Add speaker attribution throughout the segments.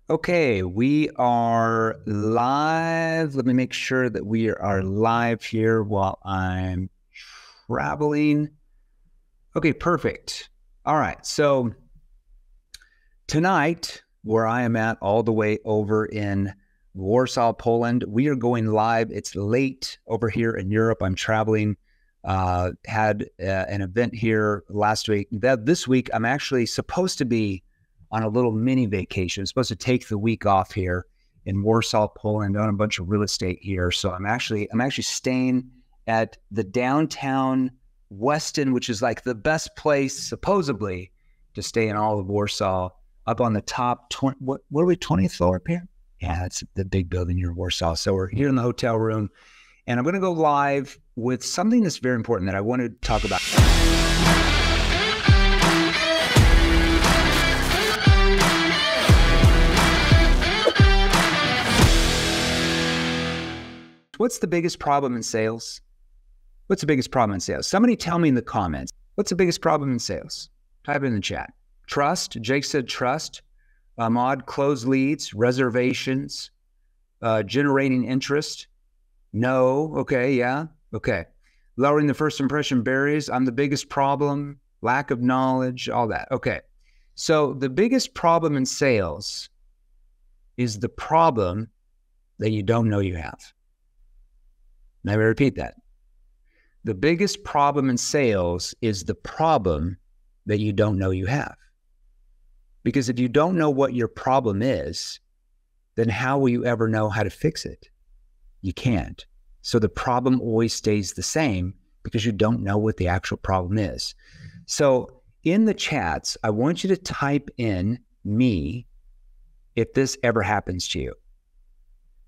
Speaker 1: Okay, we are live. Let me make sure that we are live here while I'm traveling. Okay, perfect. All right, so tonight, where I am at all the way over in Warsaw, Poland, we are going live. It's late over here in Europe. I'm traveling. Had an event here last week. This week, I'm actually supposed to be on a little mini vacation. I'm supposed to take the week off here in Warsaw, Poland, on a bunch of real estate here. So I'm actually staying at the downtown Weston, which is like the best place supposedly to stay in all of Warsaw, up on the top 20, what are we, 20th floor up here? Yeah, that's the big building here in Warsaw. So we're here in the hotel room, and I'm going to go live with something that's very important that I want to talk about. What's the biggest problem in sales? What's the biggest problem in sales? Somebody tell me in the comments. What's the biggest problem in sales? Type it in the chat. Trust. Jake said trust. Ahmad, closed leads, reservations, generating interest. No. Okay. Yeah. Okay. Lowering the first impression barriers. I'm the biggest problem. Lack of knowledge, all that. Okay. So the biggest problem in sales is the problem that you don't know you have. Let me repeat that. The biggest problem in sales is the problem that you don't know you have. Because if you don't know what your problem is, then how will you ever know how to fix it? You can't. So the problem always stays the same because you don't know what the actual problem is. So in the chats, I want you to type in me if this ever happens to you.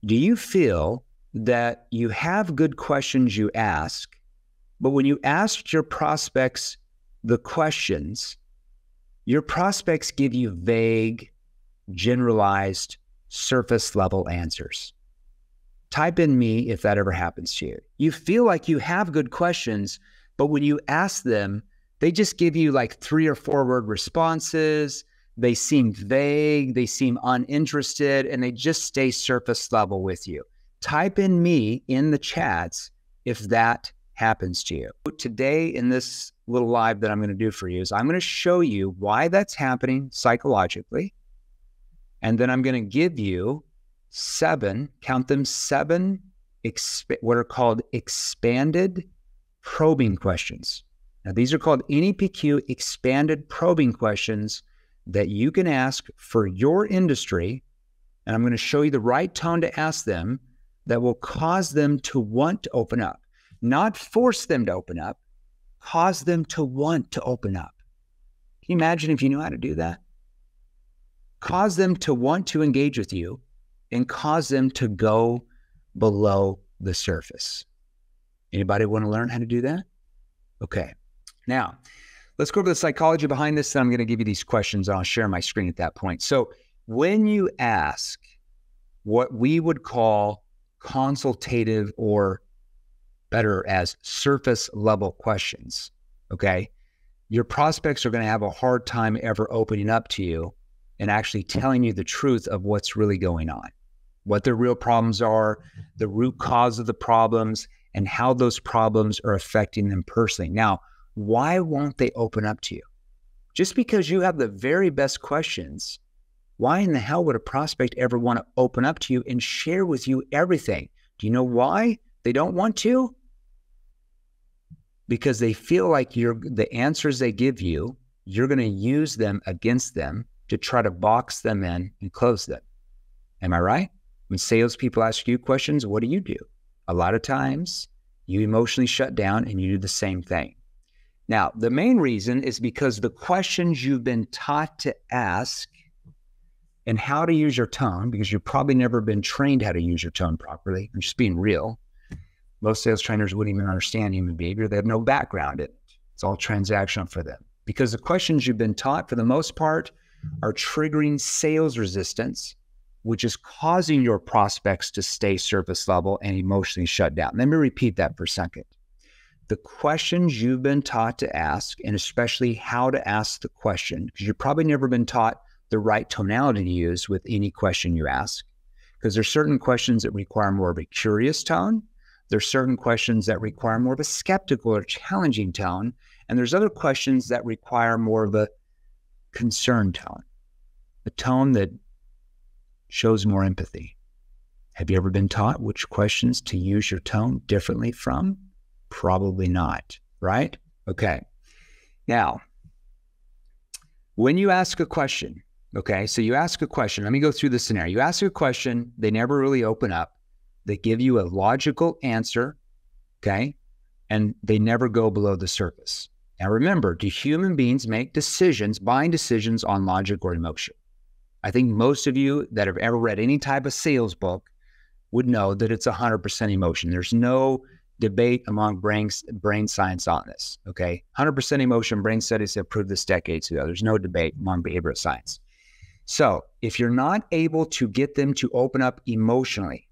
Speaker 1: Do you feel that you have good questions you ask, but when you ask your prospects the questions, your prospects give you vague, generalized, surface level answers? Type in me if that ever happens to you. You feel like you have good questions, but when you ask them, they just give you like 3 or 4 word responses. They seem vague, they seem uninterested, and they just stay surface level with you. Type in me in the chats if that happens to you. Today in this little live that I'm going to do for you is I'm going to show you why that's happening psychologically. And then I'm going to give you 7, count them, 7, what are called expanded probing questions. Now these are called NEPQ expanded probing questions that you can ask for your industry. And I'm going to show you the right tone to ask them that will cause them to want to open up. Not force them to open up, cause them to want to open up. Can you imagine if you knew how to do that? Cause them to want to engage with you and cause them to go below the surface. Anybody want to learn how to do that? Okay. Now, let's go over the psychology behind this. And I'm going to give you these questions and I'll share my screen at that point. So when you ask what we would call consultative, or better as surface level questions, okay, your prospects are going to have a hard time ever opening up to you and actually telling you the truth of what's really going on, what their real problems are, the root cause of the problems, and how those problems are affecting them personally. Now, why won't they open up to you? Just because you have the very best questions, why in the hell would a prospect ever want to open up to you and share with you everything? Do you know why they don't want to? Because they feel like the answers they give you, you're going to use them against them to try to box them in and close them. Am I right? When salespeople ask you questions, what do? A lot of times you emotionally shut down and you do the same thing. Now, the main reason is because the questions you've been taught to ask and how to use your tone, because you've probably never been trained how to use your tone properly. I'm just being real. Most sales trainers wouldn't even understand human behavior. They have no background in it. It's all transactional for them. Because the questions you've been taught, for the most part, are triggering sales resistance, which is causing your prospects to stay surface level and emotionally shut down. Let me repeat that for a second. The questions you've been taught to ask, and especially how to ask the question, because you've probably never been taught the right tonality to use with any question you ask. Because there's certain questions that require more of a curious tone. There's certain questions that require more of a skeptical or challenging tone. And there's other questions that require more of a concerned tone, a tone that shows more empathy. Have you ever been taught which questions to use your tone differently from? Probably not, right? Okay. Now, when you ask a question, okay, so you ask a question. Let me go through the scenario. You ask a question, they never really open up. They give you a logical answer, okay, and they never go below the surface. Now remember, do human beings make decisions, buying decisions on logic or emotion? I think most of you that have ever read any type of sales book would know that it's 100% emotion. There's no debate among brain science on this, okay? 100% emotion, brain studies have proved this decades ago. There's no debate among behavioral science. So if you're not able to get them to open up emotionally,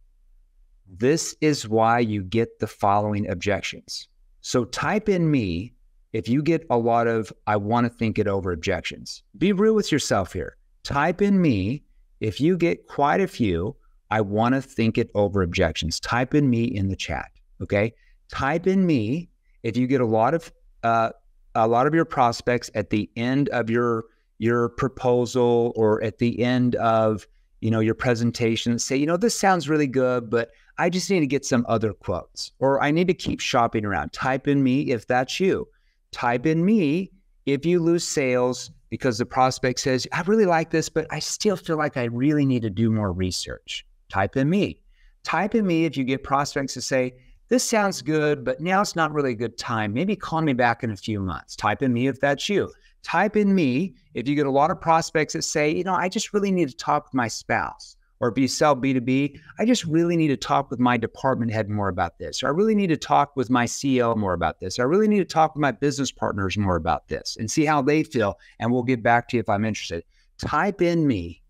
Speaker 1: this is why you get the following objections. So type in me if you get a lot of, I want to think it over objections. Be real with yourself here. Type in me if you get quite a few, I want to think it over objections. Type in me in the chat, okay? Type in me if you get a lot of your prospects at the end of your proposal or at the end of, your presentation say, this sounds really good, but I just need to get some other quotes, or I need to keep shopping around. Type in me if that's you. Type in me if you lose sales because the prospect says, I really like this, but I still feel like I really need to do more research. Type in me. Type in me if you get prospects to say, this sounds good, but now it's not really a good time. Maybe call me back in a few months. Type in me if that's you. Type in me if you get a lot of prospects that say, I just really need to talk with my spouse. Or if you sell B2B, I just really need to talk with my department head more about this. Or I really need to talk with my CEO more about this. Or I really need to talk with my business partners more about this and see how they feel. And we'll get back to you if I'm interested. Type in me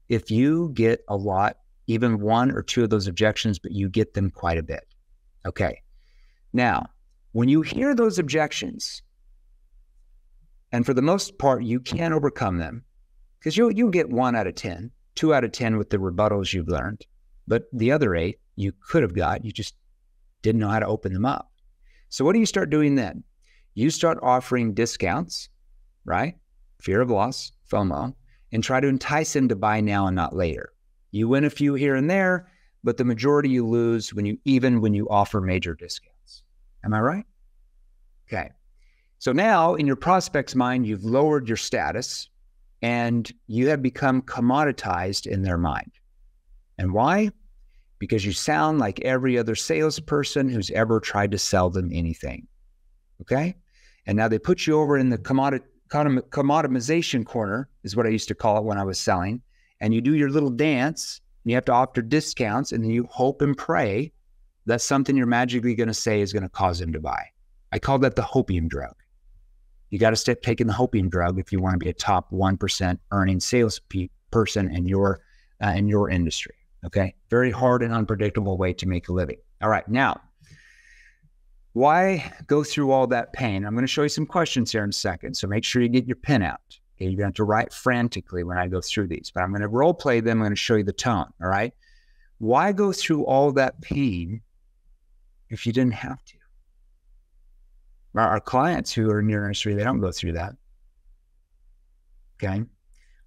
Speaker 1: if you get a lot, even one or two of those objections, but you get them quite a bit. Okay. Now, when you hear those objections, and for the most part, you can overcome them because you'll get 1 out of 10, 2 out of 10 with the rebuttals you've learned. But the other 8 you could have got, you just didn't know how to open them up. So what do you start doing then? You start offering discounts, right? Fear of loss, FOMO, and try to entice them to buy now and not later. You win a few here and there, but the majority you lose when you offer major discounts. Am I right? Okay. So now in your prospect's mind, you've lowered your status and you have become commoditized in their mind. And why? Because you sound like every other salesperson who's ever tried to sell them anything. Okay? And now they put you over in the commoditization corner, is what I used to call it when I was selling. And you do your little dance, and you have to offer discounts, and then you hope and pray that something you're magically going to say is going to cause them to buy. I call that the hopeium drug. You got to start taking the hopeium drug if you want to be a top 1% earning sales person in your industry. Okay, very hard and unpredictable way to make a living. All right, now, why go through all that pain? I'm going to show you some questions here in a second, so make sure you get your pen out. Okay, you're going to have to write frantically when I go through these, but I'm going to role play them. I'm going to show you the tone. All right, why go through all that pain if you didn't have to? Our clients who are in your industry, they don't go through that. Okay.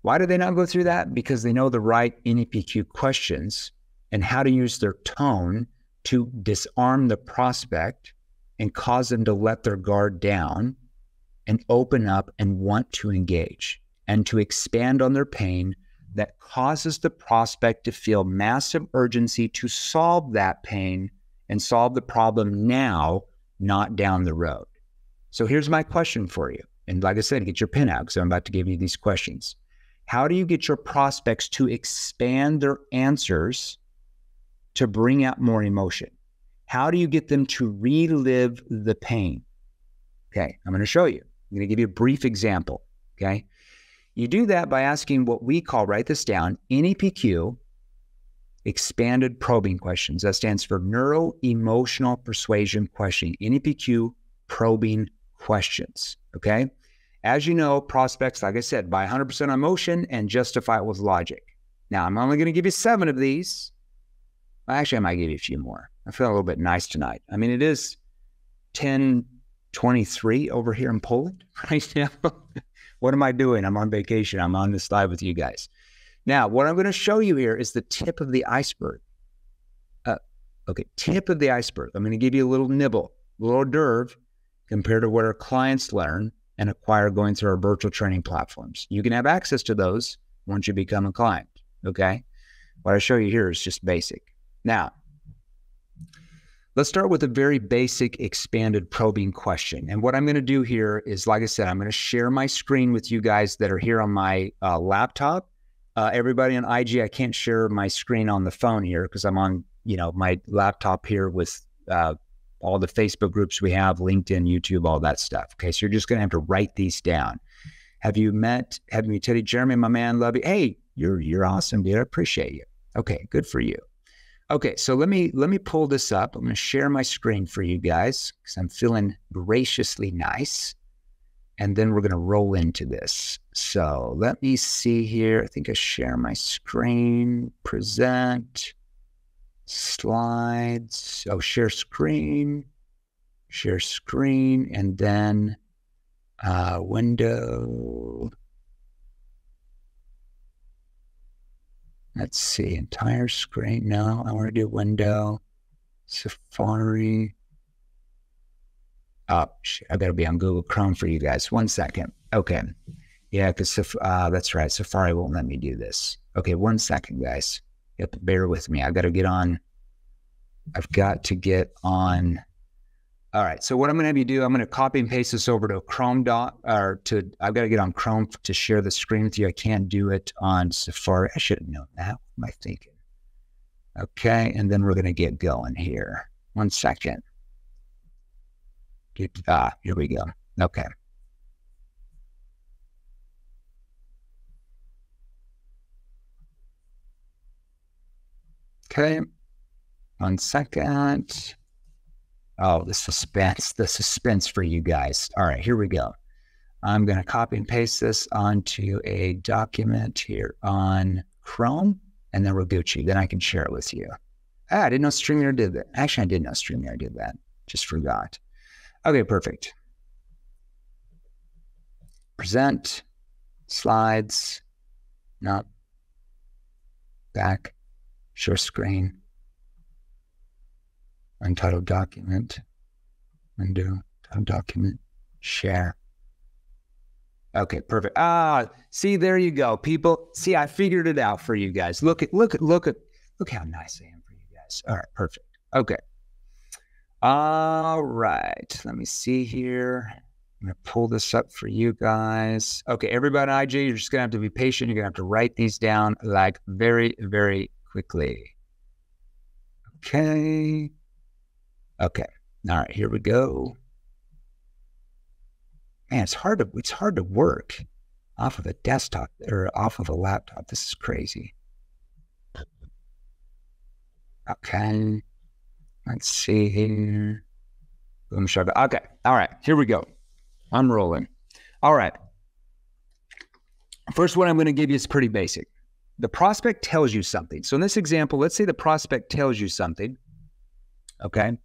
Speaker 1: Why do they not go through that? Because they know the right NEPQ questions and how to use their tone to disarm the prospect and cause them to let their guard down and open up and want to engage and to expand on their pain that causes the prospect to feel massive urgency to solve that pain and solve the problem now, not down the road. So here's my question for you. And like I said, get your pen out because I'm about to give you these questions. How do you get your prospects to expand their answers to bring out more emotion? How do you get them to relive the pain? Okay, I'm going to show you. I'm going to give you a brief example. Okay, you do that by asking what we call, write this down, NEPQ, expanded probing questions. That stands for neuro-emotional persuasion questioning. NEPQ probing questions, okay? As you know, prospects, like I said, buy 100% on emotion and justify it with logic. Now, I'm only going to give you 7 of these. Actually, I might give you a few more. I feel a little bit nice tonight. I mean, it is 10:23 over here in Poland right now. What am I doing? I'm on vacation. I'm on this live with you guys. Now, what I'm going to show you here is the tip of the iceberg. Okay, tip of the iceberg. I'm going to give you a little nibble, a little hors d'oeuvre compared to what our clients learn and acquire going through our virtual training platforms. You can have access to those once you become a client, okay? What I show you here is just basic. Now, let's start with a very basic expanded probing question. And what I'm going to do here is, like I said, I'm going to share my screen with you guys that are here on my laptop. Everybody on IG, I can't share my screen on the phone here because I'm on, my laptop here with all the Facebook groups we have, LinkedIn, YouTube, all that stuff. Okay, so you're just going to have to write these down. Have you Teddy, Jeremy, my man, love you. Hey, you're awesome, dude. I appreciate you. Okay, good for you. Okay, so let me pull this up. I'm going to share my screen for you guys because I'm feeling graciously nice. And then we're going to roll into this. So let me see here. I think I share my screen, present, slides. Oh, share screen, and then window. Let's see, entire screen. No, I want to do window, Safari. Oh, shit, I got to be on Google Chrome for you guys. 1 second. Okay. Yeah, because that's right. Safari won't let me do this. Okay, 1 second, guys. You have to bear with me. I've got to get on. All right. So what I'm going to have you do, I'm going to copy and paste this over to a Chrome I've got to get on Chrome to share the screen with you. I can't do it on Safari. I should have known that. What am I thinking? Okay. And then we're going to get going here. 1 second. Here we go. Okay. Okay. 1 second. Oh, the suspense for you guys. All right, here we go. I'm going to copy and paste this onto a document here on Chrome, and then we're Gucci. Then I can share it with you. I didn't know StreamYard did that. Actually, I did know StreamYard did that. Just forgot. Okay, perfect. Present, slides, no, back, share screen, untitled document, window, title document, share. Okay, perfect. See, there you go, people. See, I figured it out for you guys. Look how nice I am for you guys. All right, perfect. Okay. All right, let me see here. I'm gonna pull this up for you guys. Okay, everybody on IG, you're just gonna have to be patient. You're gonna have to write these down like very, very quickly. Okay. Okay. All right, here we go. Man, it's hard to work off of a desktop or off of a laptop. This is crazy. Okay. Let's see here. Boom, shove it. Okay. All right. Here we go. I'm rolling. All right. First one I'm going to give you is pretty basic. The prospect tells you something. So in this example, let's say the prospect tells you something. Okay.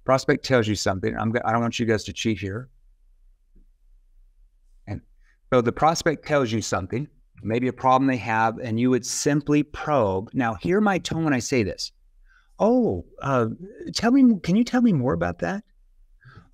Speaker 1: Prospect tells you something. I don't want you guys to cheat here. And so the prospect tells you something, maybe a problem they have, and you would simply probe. Now, hear my tone when I say this. Oh, can you tell me more about that?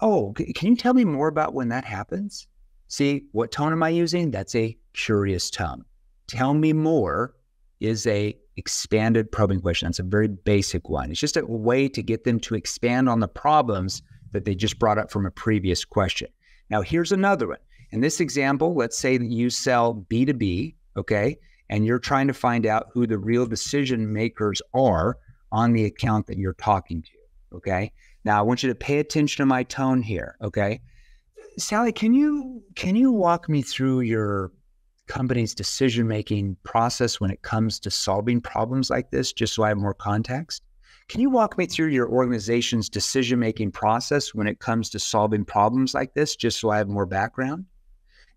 Speaker 1: Oh, can you tell me more about when that happens? See, what tone am I using? That's a curious tone. Tell me more is a expanded probing question. That's a very basic one. It's just a way to get them to expand on the problems that they just brought up from a previous question. Now, here's another one. In this example, let's say that you sell B2B, okay? And you're trying to find out who the real decision makers are on the account that you're talking to, okay? Now, I want you to pay attention to my tone here, okay? Sally, can you walk me through your company's decision-making process when it comes to solving problems like this, just so I have more context? Can you walk me through your organization's decision-making process when it comes to solving problems like this, just so I have more background?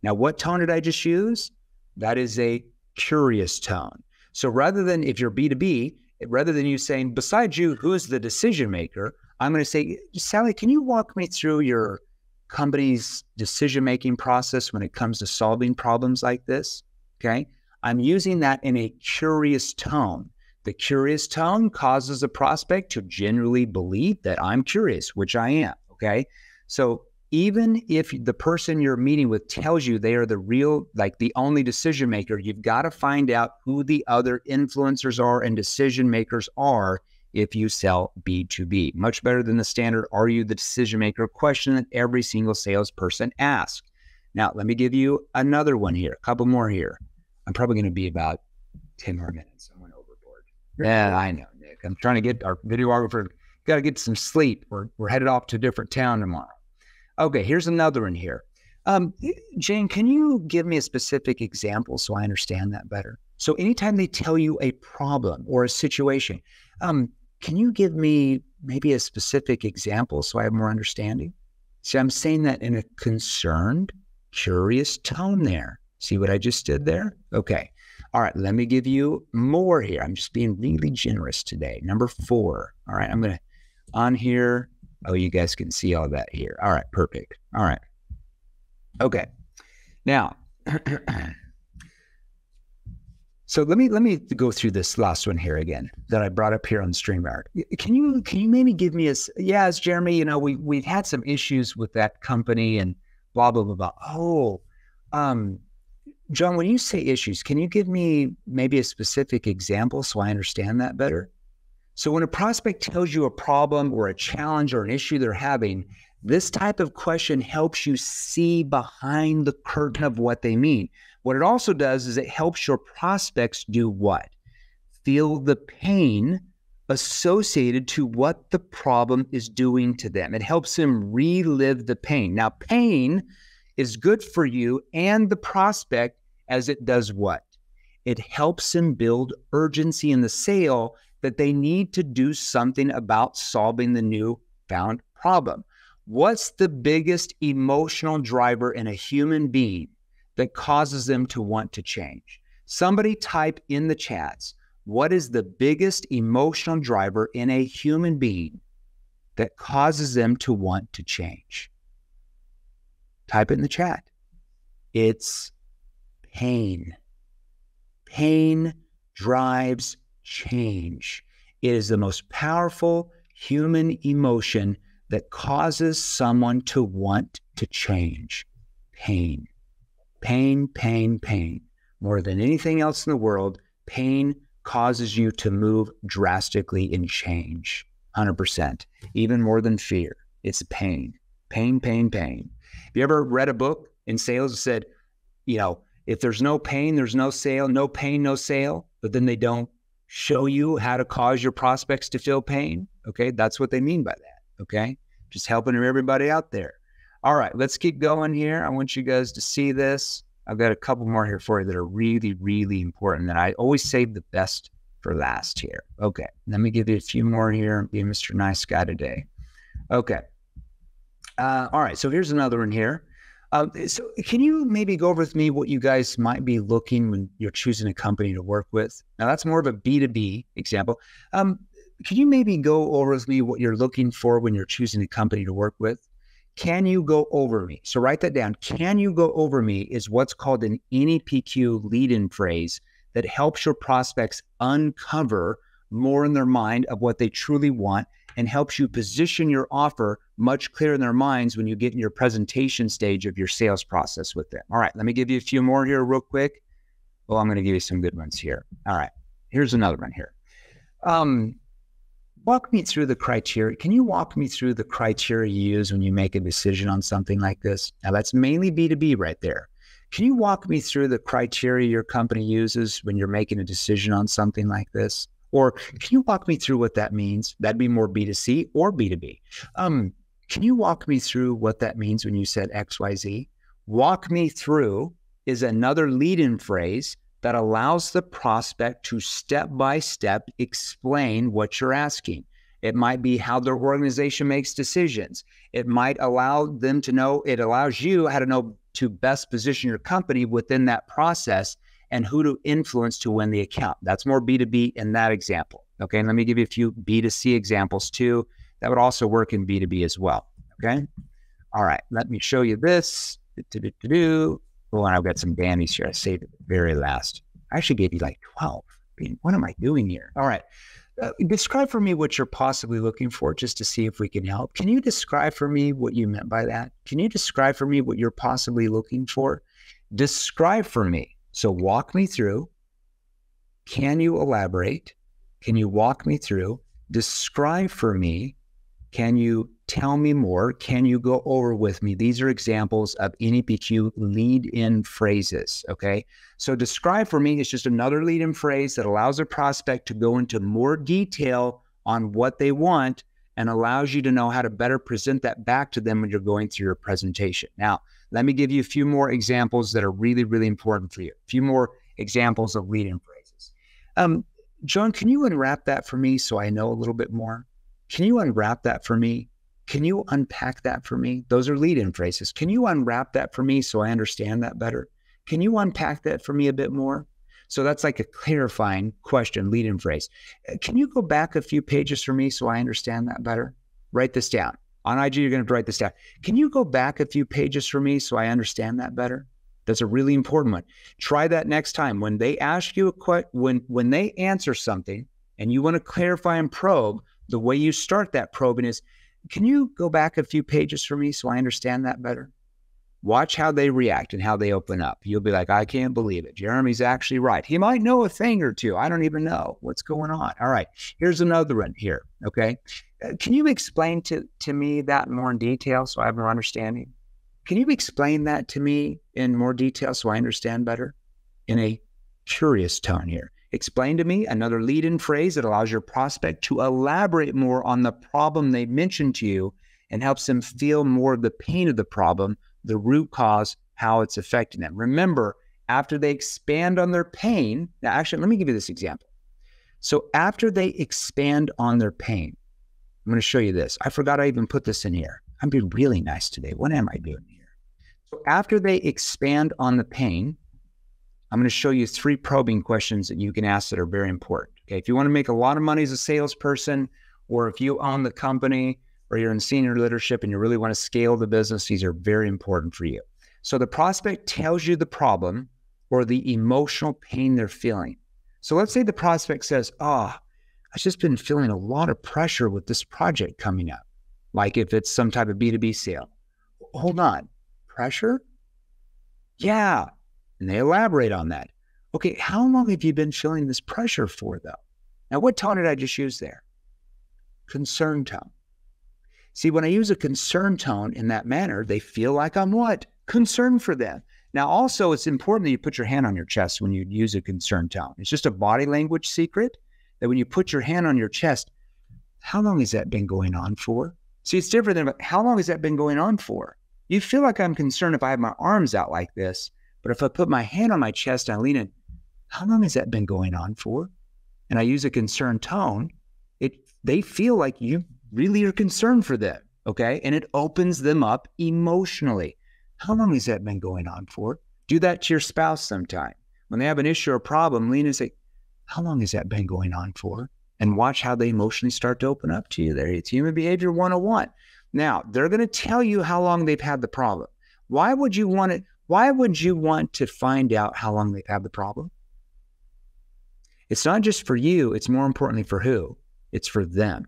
Speaker 1: Now, what tone did I just use? That is a curious tone. So rather than, if you're B2B, rather than you saying, besides you, who's the decision maker? I'm going to say, Sally, can you walk me through your company's decision-making process when it comes to solving problems like this? Okay. I'm using that in a curious tone. The curious tone causes a prospect to genuinely believe that I'm curious, which I am. Okay. So even if the person you're meeting with tells you they are the real, like the only decision maker, you've got to find out who the other influencers are and decision makers are if you sell B2B. Much better than the standard, are you the decision maker question that every single salesperson asks. Now, let me give you another one here, a couple more here. I'm probably going to be about 10 more minutes. I went overboard. Yeah, I know, Nick. I'm trying to get our videographer, got to get some sleep. We're headed off to a different town tomorrow. Okay, here's another one here. Jane, can you give me a specific example so I understand that better? So anytime they tell you a problem or a situation, can you give me maybe a specific example so I have more understanding? See, I'm saying that in a concerned, curious tone there. See what I just did there? Okay. All right, let me give you more here. I'm just being really generous today. Number 4. All right, I'm going to, on here. Oh, you guys can see all that here. All right, perfect. All right. Okay. Now, so let me go through this last one here again that I brought up here on StreamYard. Can you maybe give me as Jeremy, you know, we've had some issues with that company and blah, blah, blah, blah. Oh, John, when you say issues, can you give me maybe a specific example so I understand that better? So when a prospect tells you a problem or a challenge or an issue they're having, this type of question helps you see behind the curtain of what they mean. What it also does is it helps your prospects do what? Feel the pain associated to what the problem is doing to them. It helps them relive the pain. Now, pain is good for you and the prospect as it does what? It helps them build urgency in the sale that they need to do something about solving the newfound problem. What's the biggest emotional driver in a human being that causes them to want to change? Somebody type in the chats, what is the biggest emotional driver in a human being that causes them to want to change? Type it in the chat. It's pain. Pain drives change. It is the most powerful human emotion that causes someone to want to change. Pain. Pain, pain, pain. More than anything else in the world, pain causes you to move drastically and change. 100%. Even more than fear. It's pain. Pain, pain, pain. Have you ever read a book in sales that said, you know, if there's no pain, there's no sale, no pain, no sale, but then they don't show you how to cause your prospects to feel pain? Okay, that's what they mean by that. Okay, just helping everybody out there. All right, let's keep going here. I want you guys to see this. I've got a couple more here for you that are really, really important, and I always save the best for last here. Okay, let me give you a few more here and be Mr. Nice Guy today. Okay. All right, so here's another one here. So can you maybe go over with me what you guys might be looking when you're choosing a company to work with? Now, that's more of a B2B example. Can you maybe go over with me what you're looking for when you're choosing a company to work with? Can you go over me? So write that down. Can you go over me is what's called an NEPQ lead-in phrase that helps your prospects uncover more in their mind of what they truly want and helps you position your offer much clearer in their minds when you get in your presentation stage of your sales process with them. All right, let me give you a few more here real quick. Well, I'm going to give you some good ones here. All right, here's another one here. Walk me through the criteria. Can you walk me through the criteria you use when you make a decision on something like this? Now, that's mainly B2B right there. Can you walk me through the criteria your company uses when you're making a decision on something like this? Or can you walk me through what that means? That'd be more B2C or B2B. Can you walk me through what that means when you said XYZ? Walk me through is another lead-in phrase that allows the prospect to step-by-step explain what you're asking. It might be how their organization makes decisions. It might allow them to know, it allows you how to know to best position your company within that process and who to influence to win the account. That's more B2B in that example. Okay, and let me give you a few B2C examples too. That would also work in B2B as well. Okay, all right, let me show you this. Oh, and I've got some Danny's here. I saved it at the very last. I actually gave you like 12. I mean, what am I doing here? All right. Describe for me what you're possibly looking for just to see if we can help. Can you describe for me what you meant by that? Can you describe for me what you're possibly looking for? Describe for me. So walk me through. Can you elaborate? Can you walk me through? Describe for me. Can you tell me more? Can you go over with me? These are examples of NEPQ lead-in phrases, okay? So describe for me is just another lead-in phrase that allows a prospect to go into more detail on what they want and allows you to know how to better present that back to them when you're going through your presentation. Now, let me give you a few more examples that are really, really important for you. A few more examples of lead-in phrases. John, can you unwrap that for me so I know a little bit more? Can you unwrap that for me? Can you unpack that for me? Those are lead-in phrases. Can you unwrap that for me so I understand that better? Can you unpack that for me a bit more? So that's like a clarifying question, lead-in phrase. Can you go back a few pages for me so I understand that better? Write this down. On IG, you're going to write this down. Can you go back a few pages for me so I understand that better? That's a really important one. Try that next time. When they ask you a question, when they answer something and you want to clarify and probe, the way you start that probing is, can you go back a few pages for me so I understand that better? Watch how they react and how they open up. You'll be like, I can't believe it. Jeremy's actually right. He might know a thing or two. I don't even know what's going on. All right, here's another one here, okay? Can you explain to me that more in detail so I have more understanding? Can you explain that to me in more detail so I understand better? In a curious tone here. Explain to me, another lead-in phrase that allows your prospect to elaborate more on the problem they mentioned to you and helps them feel more of the pain of the problem, the root cause, how it's affecting them. Remember, after they expand on their pain, now actually, let me give you this example. So after they expand on their pain, I'm going to show you this. I forgot I even put this in here. I'm being really nice today. What am I doing here? So after they expand on the pain, I'm going to show you 3 probing questions that you can ask that are very important. Okay, if you want to make a lot of money as a salesperson, or if you own the company, or you're in senior leadership and you really want to scale the business, these are very important for you. So the prospect tells you the problem or the emotional pain they're feeling. So let's say the prospect says, I've just been feeling a lot of pressure with this project coming up. Like if it's some type of B2B sale. Hold on, pressure? Yeah. And they elaborate on that. Okay, how long have you been feeling this pressure for, though? Now, what tone did I just use there? Concern tone. See, when I use a concern tone in that manner, they feel like I'm what? Concerned for them. Now, also, it's important that you put your hand on your chest when you use a concern tone. It's just a body language secret that when you put your hand on your chest, how long has that been going on for? See, it's different than how long has that been going on for? You feel like I'm concerned if I have my arms out like this. But if I put my hand on my chest and I lean in, how long has that been going on for? And I use a concerned tone, they feel like you really are concerned for them, okay? And it opens them up emotionally. How long has that been going on for? Do that to your spouse sometime. When they have an issue or problem, lean and say, how long has that been going on for? And watch how they emotionally start to open up to you there. It's human behavior 101. Now, they're going to tell you how long they've had the problem. Why would you want to find out how long they've had the problem? It's not just for you. It's more importantly for who? It's for them.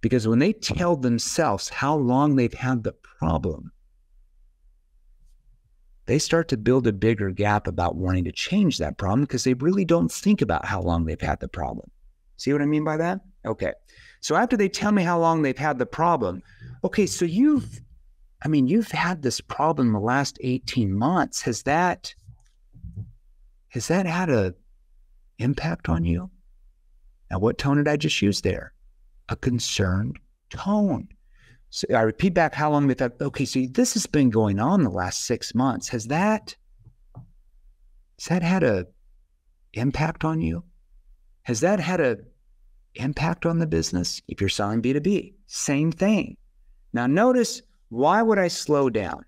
Speaker 1: Because when they tell themselves how long they've had the problem, they start to build a bigger gap about wanting to change that problem because they really don't think about how long they've had the problem. See what I mean by that? Okay. So after they tell me how long they've had the problem, okay, so you've had this problem the last 18 months. Has that had an impact on you? Now, what tone did I just use there? A concerned tone. So I repeat back how long they've had. Okay, so this has been going on the last 6 months. Has that had an impact on you? Has that had an impact on the business? If you're selling B2B, same thing. Now notice, why would I slow down?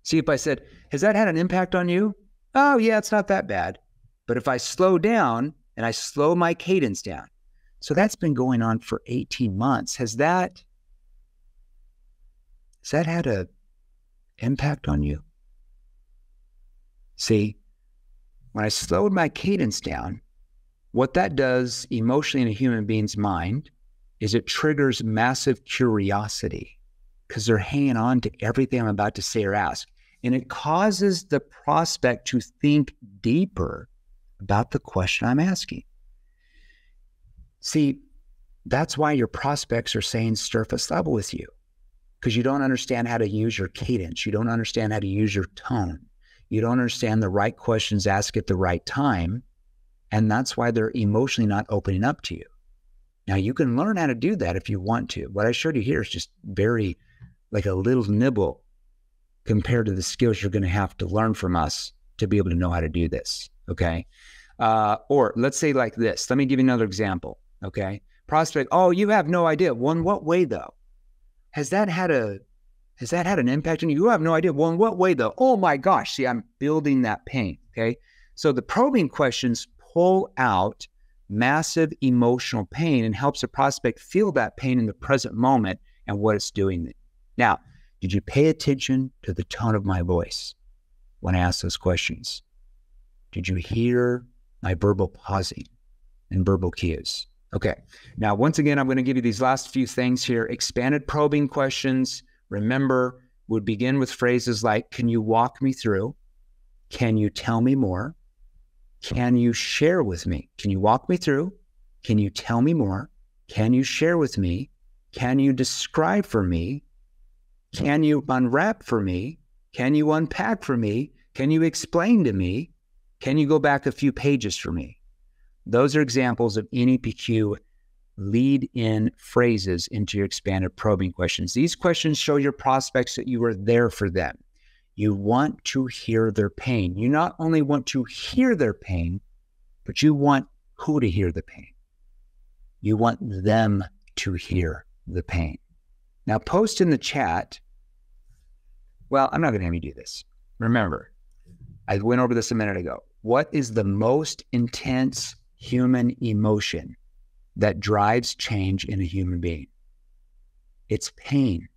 Speaker 1: See, if I said, has that had an impact on you? Oh, yeah, it's not that bad. But if I slow down and I slow my cadence down, so that's been going on for 18 months. Has that had an impact on you? See, when I slowed my cadence down, what that does emotionally in a human being's mind is it triggers massive curiosity because they're hanging on to everything I'm about to say or ask. And it causes the prospect to think deeper about the question I'm asking. See, that's why your prospects are saying surface level with you, because you don't understand how to use your cadence. You don't understand how to use your tone. You don't understand the right questions asked at the right time. And that's why they're emotionally not opening up to you. Now, you can learn how to do that if you want to. What I showed you here is just very, like a little nibble compared to the skills you're going to have to learn from us to be able to know how to do this, okay? Or let's say like this. Let me give you another example, okay? Prospect, oh, you have no idea. Well, in what way, though? Has that had an impact on you? You have no idea. Well, in what way, though? Oh, my gosh. See, I'm building that pain, okay? So the probing questions pull out massive emotional pain and helps the prospect feel that pain in the present moment and what it's doing. Now, did you pay attention to the tone of my voice when I asked those questions? Did you hear my verbal pausing and verbal cues? Okay. Now, once again, I'm going to give you these last few things here. Expanded probing questions, remember, would begin with phrases like, can you walk me through? Can you tell me more? Can you share with me? Can you walk me through? Can you tell me more? Can you share with me? Can you describe for me? Can you unwrap for me? Can you unpack for me? Can you explain to me? Can you go back a few pages for me? Those are examples of NEPQ lead-in phrases into your expanded probing questions. These questions show your prospects that you are there for them. You want to hear their pain. You not only want to hear their pain, but you want who to hear the pain. You want them to hear the pain. Now, post in the chat. Well, I'm not going to have you do this. Remember, I went over this a minute ago. What is the most intense human emotion that drives change in a human being? It's pain.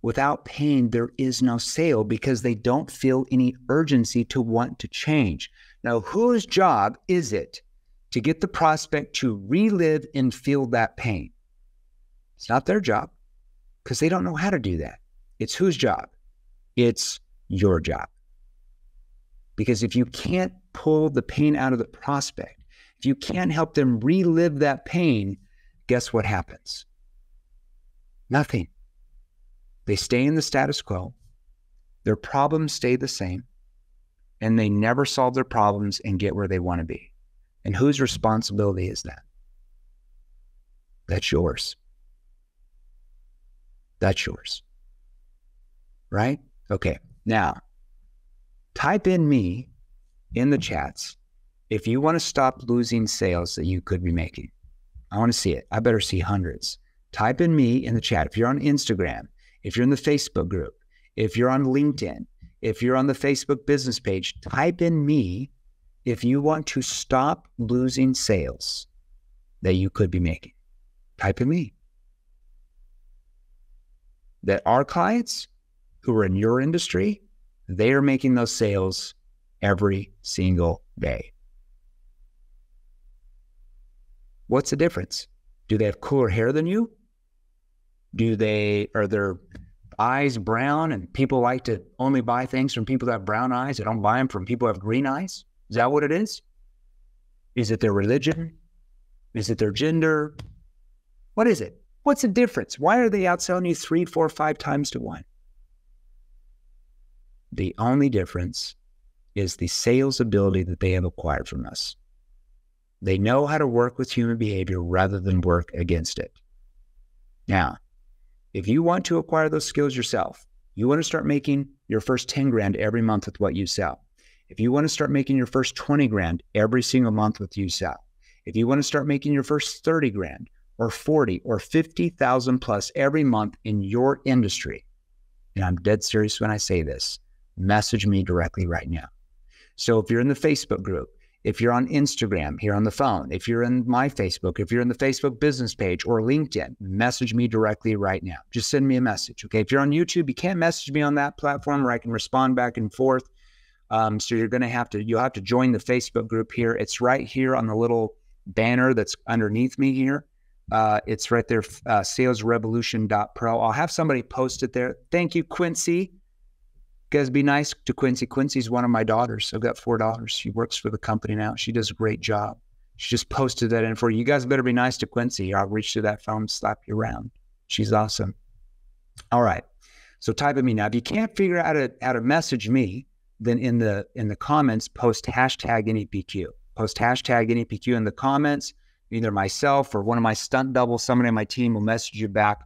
Speaker 1: Without pain, there is no sale because they don't feel any urgency to want to change. Now, whose job is it to get the prospect to relive and feel that pain? It's not their job because they don't know how to do that. It's whose job? It's your job. Because if you can't pull the pain out of the prospect, if you can't help them relive that pain, guess what happens? Nothing. They stay in the status quo, their problems stay the same, and they never solve their problems and get where they want to be. And whose responsibility is that? That's yours. That's yours. Right? Okay. Now, type in me in the chats if you want to stop losing sales that you could be making. I want to see it. I better see hundreds. Type in me in the chat. If you're on Instagram, if you're in the Facebook group, if you're on LinkedIn, if you're on the Facebook business page, type in me if you want to stop losing sales that you could be making. Type in me. That our clients who are in your industry, they are making those sales every single day. What's the difference? Do they have cooler hair than you? Are their eyes brown and people like to only buy things from people that have brown eyes? They don't buy them from people who have green eyes? Is that what it is? Is it their religion? Is it their gender? What is it? What's the difference? Why are they outselling you 3, 4, 5 times to 1? The only difference is the sales ability that they have acquired from us. They know how to work with human behavior rather than work against it. Now, if you want to acquire those skills yourself, you want to start making your first 10 grand every month with what you sell. If you want to start making your first 20 grand every single month with what you sell. If you want to start making your first 30 grand or 40 or 50,000 plus every month in your industry, and I'm dead serious when I say this, message me directly right now. So if you're in the Facebook group, if you're on Instagram, here on the phone, if you're in my Facebook, if you're in the Facebook business page or LinkedIn, message me directly right now. Just send me a message, okay? If you're on YouTube, you can't message me on that platform where I can respond back and forth. So you'll have to join the Facebook group here. It's right here on the little banner that's underneath me here. It's right there, salesrevolution.pro. I'll have somebody post it there. Thank you, Quincy. Guys, be nice to Quincy. Quincy's one of my daughters. I've got 4 daughters. She works for the company now. She does a great job. She just posted that in for you. You guys better be nice to Quincy. I'll reach through that phone, slap you around. She's awesome. All right. So type at me now. If you can't figure out how to message me, then in the comments, post hashtag NEPQ. Post hashtag NEPQ in the comments. Either myself or one of my stunt doubles, somebody on my team will message you back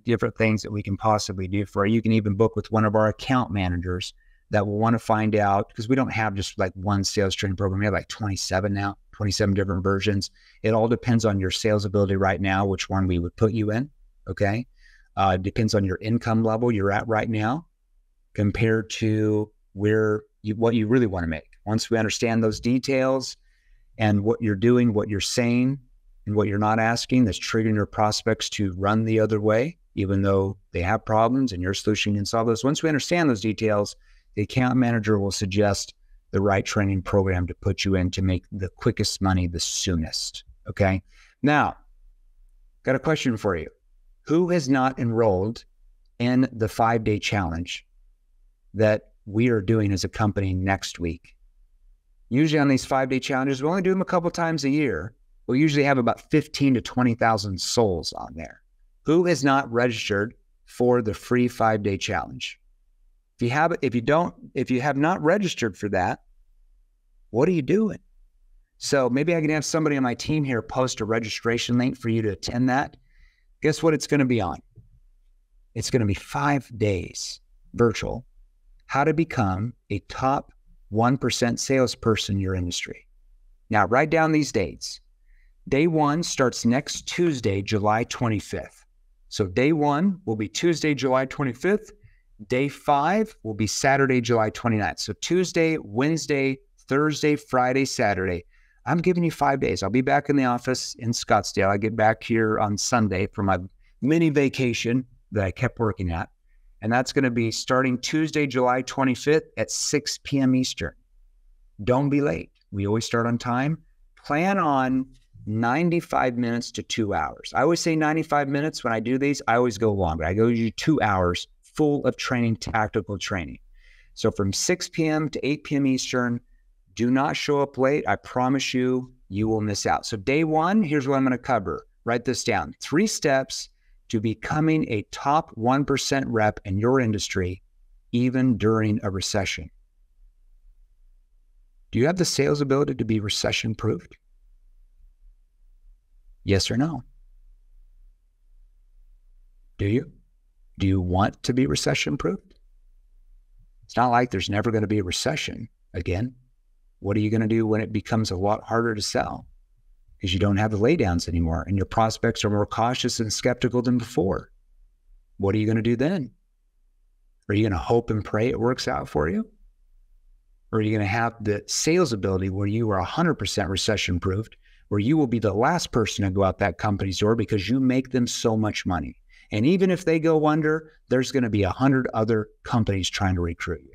Speaker 1: different things that we can possibly do for you. You can even book with one of our account managers that will want to find out, because we don't have just like one sales training program. We have like 27 now, 27 different versions. It all depends on your sales ability right now, which one we would put you in, okay? It depends on your income level you're at right now compared to what you really want to make. Once we understand those details and what you're doing, what you're saying, and what you're not asking, that's triggering your prospects to run the other way, even though they have problems and your solution can solve those. Once we understand those details, the account manager will suggest the right training program to put you in to make the quickest money the soonest, okay? Now, got a question for you. Who has not enrolled in the 5-day challenge that we are doing as a company next week? Usually on these 5-day challenges, we only do them a couple times a year. We usually have about 15 to 20,000 souls on there. Who has not registered for the free 5-day challenge? If you have not registered for that, what are you doing? So maybe I can have somebody on my team here post a registration link for you to attend that. Guess what it's going to be on? It's going to be 5 days virtual. How to become a top 1% salesperson in your industry. Now, write down these dates. Day 1 starts next Tuesday, July 25th. So day 1 will be Tuesday, July 25th. Day 5 will be Saturday, July 29th. So Tuesday, Wednesday, Thursday, Friday, Saturday. I'm giving you 5 days. I'll be back in the office in Scottsdale. I get back here on Sunday for my mini vacation that I kept working at. And that's going to be starting Tuesday, July 25th at 6 p.m. Eastern. Don't be late. We always start on time. Plan on 95 minutes to 2 hours. I always say 95 minutes. When I do these, I always go longer. I go usually 2 hours full of training, tactical training. So from 6 p.m. to 8 p.m. Eastern, do not show up late. I promise you, you will miss out. So day 1, here's what I'm going to cover. Write this down. 3 steps to becoming a top 1% rep in your industry, even during a recession. Do you have the sales ability to be recession-proofed? Yes or no? Do you? Do you want to be recession-proofed? It's not like there's never going to be a recession again. What are you going to do when it becomes a lot harder to sell? Because you don't have the laydowns anymore and your prospects are more cautious and skeptical than before. What are you going to do then? Are you going to hope and pray it works out for you? Or are you going to have the sales ability where you are 100% recession-proofed, where you will be the last person to go out that company's door because you make them so much money? And even if they go under, there's going to be 100 other companies trying to recruit you.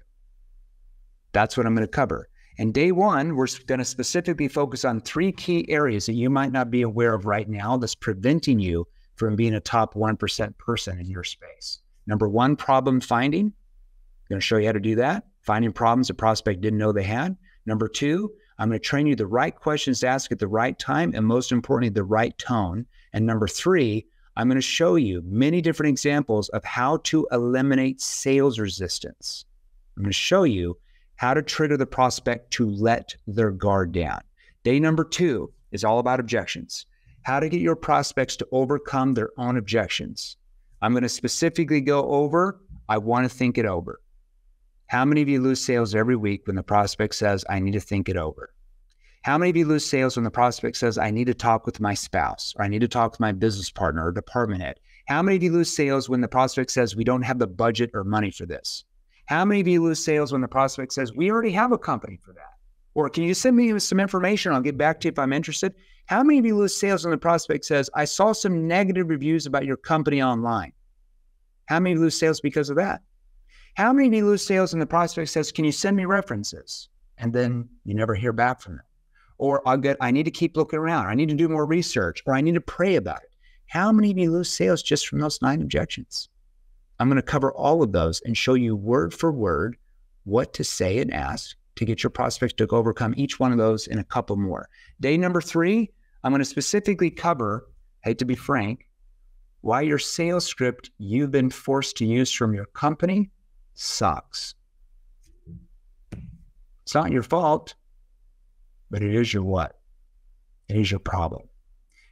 Speaker 1: That's what I'm going to cover. And day 1, we're going to specifically focus on 3 key areas that you might not be aware of right now that's preventing you from being a top 1% person in your space. Number 1, problem finding. I'm going to show you how to do that. Finding problems a prospect didn't know they had. Number 2, I'm going to train you the right questions to ask at the right time, and most importantly, the right tone. And number 3, I'm going to show you many different examples of how to eliminate sales resistance. I'm going to show you how to trigger the prospect to let their guard down. Day number 2 is all about objections. How to get your prospects to overcome their own objections. I'm going to specifically go over, I want to think it over. How many of you lose sales every week when the prospect says, I need to think it over? How many of you lose sales when the prospect says, I need to talk with my spouse, or I need to talk with my business partner or department head? How many of you lose sales when the prospect says we don't have the budget or money for this? How many of you lose sales when the prospect says we already have a company for that? Or can you send me some information? I'll get back to you if I'm interested. How many of you lose sales when the prospect says I saw some negative reviews about your company online? How many of you lose sales because of that? How many of you lose sales when the prospect says, can you send me references? And then you never hear back from them. Or I need to keep looking around. I need to do more research, or I need to pray about it. How many of you lose sales just from those 9 objections? I'm going to cover all of those and show you word for word what to say and ask to get your prospects to overcome each one of those and a couple more. Day number 3, I'm going to specifically cover, hate to be frank, why your sales script you've been forced to use from your company sucks. It's not your fault, but it is your what? It is your problem.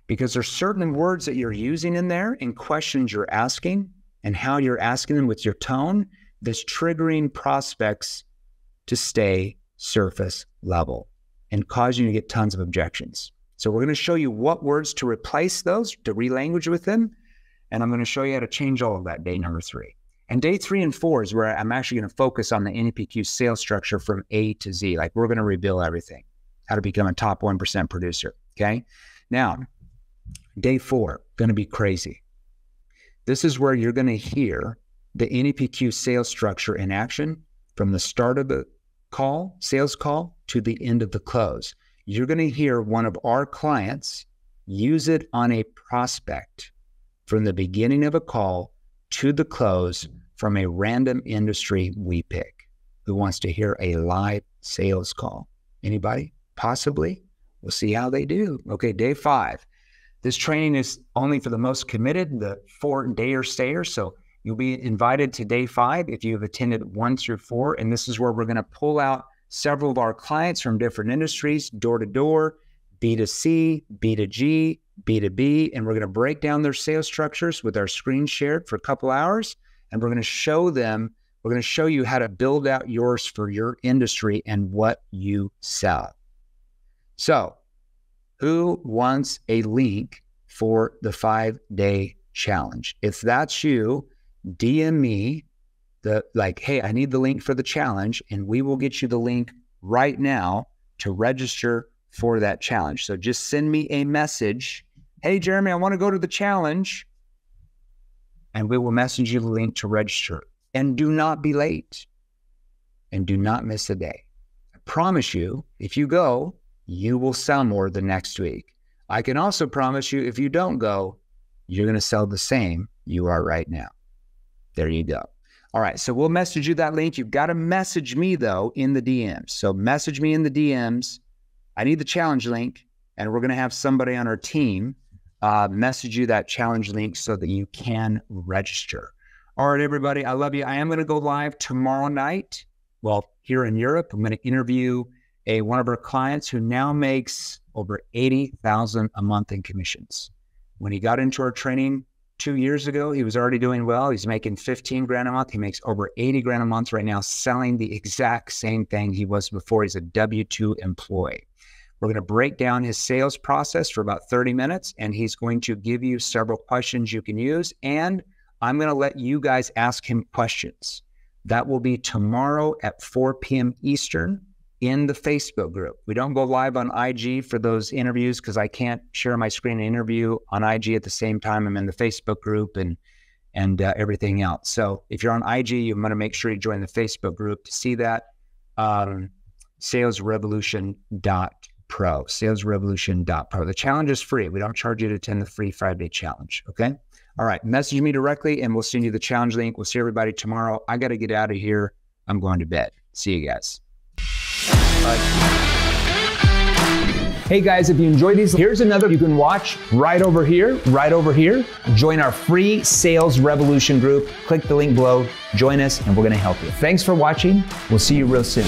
Speaker 1: Because there's certain words that you're using in there and questions you're asking and how you're asking them with your tone that's triggering prospects to stay surface level and causing you to get tons of objections. So we're going to show you what words to replace those, to relanguage with them, and I'm going to show you how to change all of that day number 3. And day 3 and 4 is where I'm actually going to focus on the NEPQ sales structure from A to Z. Like we're going to rebuild everything, how to become a top 1% producer, okay? Now, day 4, going to be crazy. This is where you're going to hear the NEPQ sales structure in action from the start of the call, sales call, to the end of the close. You're going to hear one of our clients use it on a prospect from the beginning of a call to the close from a random industry we pick. Who wants to hear a live sales call? Anybody? Possibly? We'll see how they do. Okay, day 5. This training is only for the most committed, the 4-dayer stayers. So you'll be invited to day 5 if you've attended 1 through 4. And this is where we're going to pull out several of our clients from different industries, door to door, B2C, B2G, B2B, and we're going to break down their sales structures with our screen shared for a couple hours. And we're going to show you how to build out yours for your industry and what you sell. So, who wants a link for the 5-day challenge? If that's you, DM me hey, I need the link for the challenge, and we will get you the link right now to register for that challenge. So just send me a message. Hey, Jeremy, I want to go to the challenge. And we will message you the link to register. And do not be late. And do not miss a day. I promise you, if you go, you will sell more the next week. I can also promise you, if you don't go, you're going to sell the same you are right now. There you go. All right, so we'll message you that link. You've got to message me, though, in the DMs. So message me in the DMs. I need the challenge link, and we're going to have somebody on our team message you that challenge link so that you can register. All right, everybody, I love you. I am going to go live tomorrow night. Well, here in Europe, I'm going to interview one of our clients who now makes over $80,000 a month in commissions. When he got into our training 2 years ago, he was already doing well. He's making 15 grand a month. He makes over 80 grand a month right now, selling the exact same thing he was before. He's a W-2 employee. We're going to break down his sales process for about 30 minutes, and he's going to give you several questions you can use, and I'm going to let you guys ask him questions. That will be tomorrow at 4 p.m. Eastern in the Facebook group. We don't go live on IG for those interviews because I can't share my screen and interview on IG at the same time. I'm in the Facebook group and everything else. So if you're on IG, you want to make sure you join the Facebook group to see that. salesrevolution.pro, salesrevolution.pro. The challenge is free. We don't charge you to attend the free 5-day challenge, okay? All right, message me directly and we'll send you the challenge link. We'll see everybody tomorrow. I got to get out of here. I'm going to bed. See you guys. Bye. Hey guys, if you enjoyed these, here's another you can watch right over here, Join our free Sales Revolution group. Click the link below, join us, and we're going to help you. Thanks for watching. We'll see you real soon.